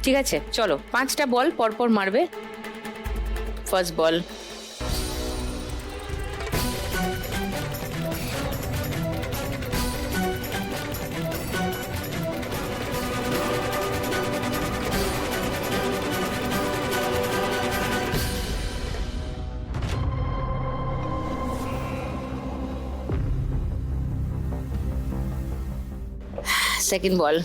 ঠিক আছে, চলো 5টা বল পরপর মারবে। ফার্স্ট বল, সেকেন্ড বল,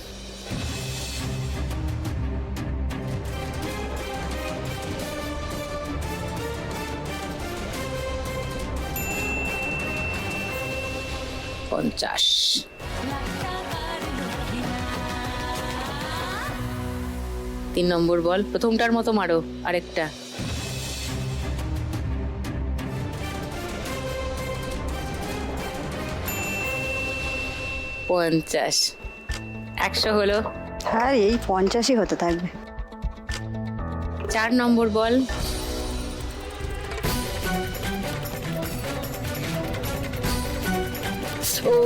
পঞ্চাশ। তিন নম্বর বল, প্রথমটার মতো মারো, আরেকটা। পঞ্চাশ। 100 হলো। হ্যাঁ, এই 50ই হতে থাকবে। 4 নম্বর বল, ও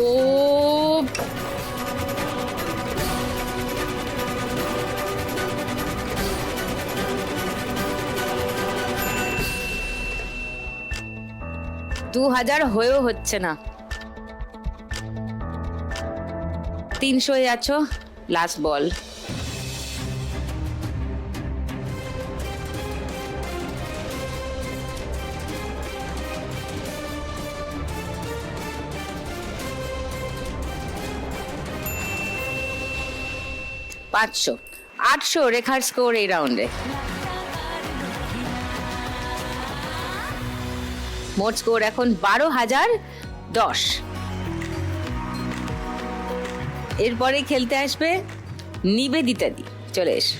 2000 হয়েও হচ্ছে না। 300 আছো। লাস্ট বল, পাঁচশো। 800 রেখার স্কোর এই রাউন্ডে। মোট স্কোর এখন 12,010। এরপরে খেলতে আসবে নিবেদিতা দি, চলে এসো।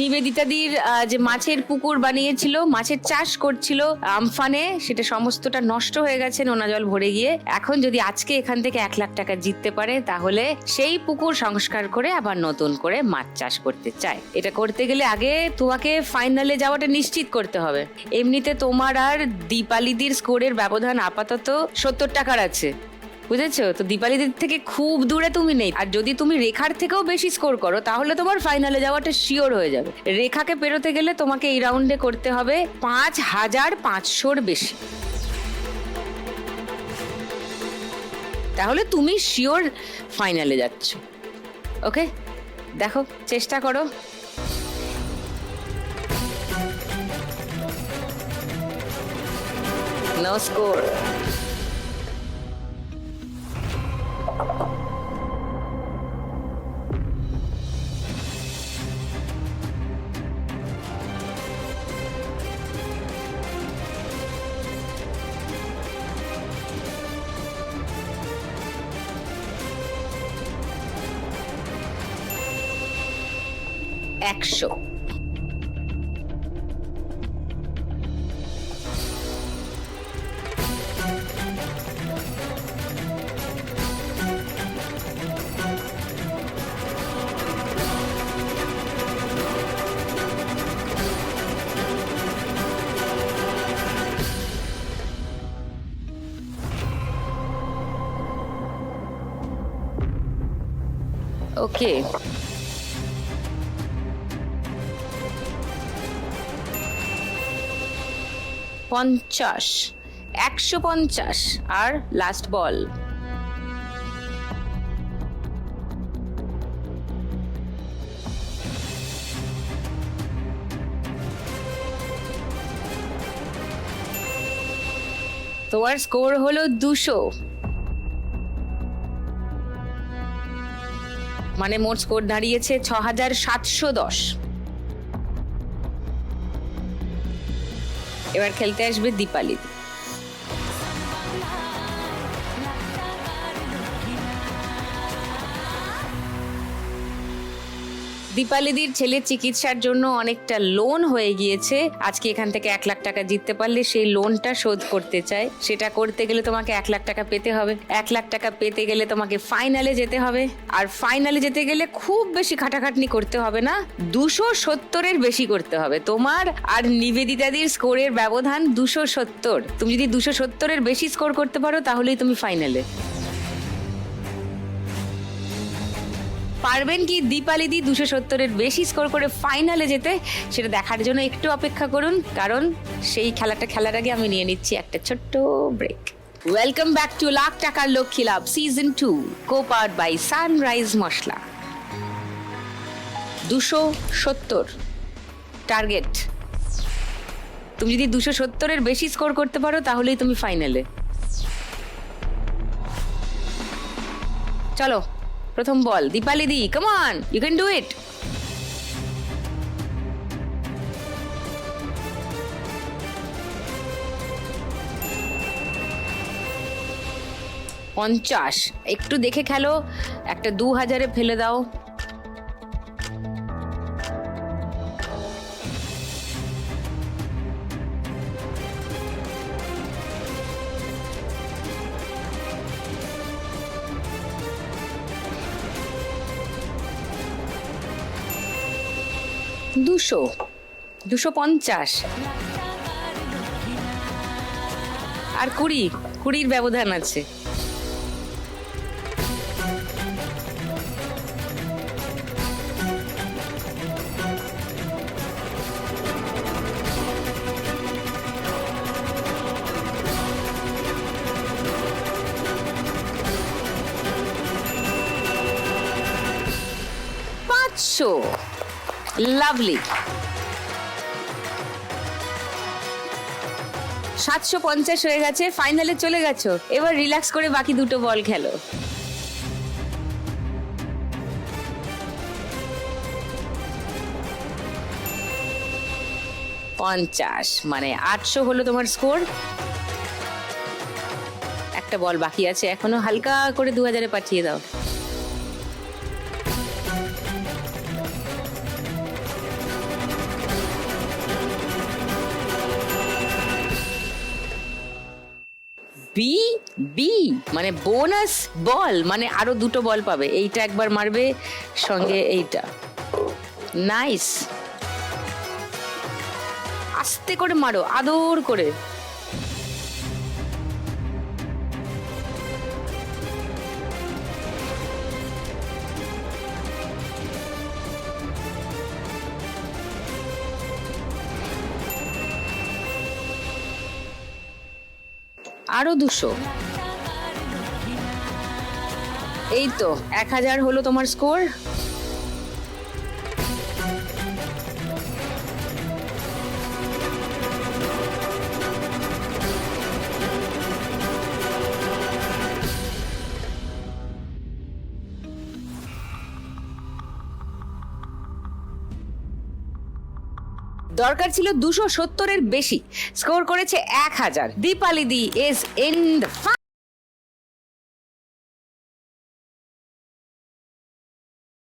নিবেদিতাদির যে মাছের পুকুর বানিয়েছিল, মাছের চাষ করছিল আমফানে, সেটা সমস্তটা নষ্ট হয়ে গেছে নোনা জল ভরে গিয়ে। এখন যদি আজকে এখান থেকে 1 লাখ টাকা জিততে পারে, তাহলে সেই পুকুর সংস্কার করে আবার নতুন করে মাছ চাষ করতে চায়। এটা করতে গেলে আগে তোমাকে ফাইনালে যাওয়াটা নিশ্চিত করতে হবে। এমনিতে তোমার আর দীপালিদির স্কোরের ব্যবধান আপাতত 70 টাকার আছে, বুঝেছো? তো দীপালিদির থেকে খুব দূরে তুমি নেই। আর যদি তুমি রেখার থেকেও বেশি স্কোর করো, তাহলে তোমার ফাইনালে যাওয়াটা শিওর হয়ে যাবে। রেখাকে পেরোতে গেলে তোমাকে এই রাউন্ডে করতে হবে 5500-র বেশি, তাহলে তুমি শিওর ফাইনালে যাচ্ছ। ওকে, দেখো, চেষ্টা করো। No score. একশো। ওকে, 50, 150। আর লাস্ট বল, তোমার স্কোর হলো 200। মানে মোট স্কোর দাঁড়িয়েছে 6710। এবার খেলতে আসবে দীপালি। দীপালিদির ছেলের চিকিৎসার জন্য অনেকটা লোন হয়ে গিয়েছে। আজকে এখান থেকে 1 লাখ টাকা জিততে পারলে সেই লোনটা শোধ করতে চায়। সেটা করতে গেলে তোমাকে 1 লাখ টাকা পেতে হবে। 1 লাখ টাকা পেতে গেলে তোমাকে ফাইনালে যেতে হবে। আর ফাইনালে যেতে গেলে খুব বেশি খাটাখাটনি করতে হবে না, 270-এর বেশি করতে হবে। তোমার আর নিবেদিতাদির স্কোরের ব্যবধান 270। তুমি যদি 270-এর বেশি স্কোর করতে পারো তাহলেই তুমি ফাইনালে। পারবেন কি দীপালিদি 270-এর বেশি স্কোর করে ফাইনালে যেতে? সেটা দেখার জন্য একটু অপেক্ষা করুন, কারণ সেই খেলাটা খেলার আগে আমি নিয়ে নিচ্ছি একটা ছোট্ট break. Welcome back to Lakh Takar Lakshmi Labh season 2, co-powered by Sunrise masala. 270 target. তুমি যদি 270-এর বেশি স্কোর করতে পারো তাহলেই তুমি ফাইনালে। চলো, প্রথম বল দীপালিদি, come on, you can do it. $50, একটু দেখে খেলো, একটা 2000-এ ফেলে দাও। দুশো, 250 আর 20-20-র ব্যবধান আছে। $500, লাভলি। 750 হয়ে গেছে, ফাইনালে চলে গেছো। এবার রিল্যাক্স করে বাকি দুটো বল খেলো। $50 মানে 800 হলো তোমার স্কোর। একটা বল বাকি আছে এখনো, হালকা করে 2000-এ পাঠিয়ে দাও। বি বি মানে বোনাস বল, মানে আরো দুটো বল পাবে। এইটা একবার মারবে, সঙ্গে এইটা। নাইস, আস্তে করে মারো, আদর করে। আরো 200। এই তো 1000 হলো তোমার স্কোর। দরকার ছিল 270-এর বেশি, স্কোর করেছে 1000। দীপালিদি ইজ ইন দ্য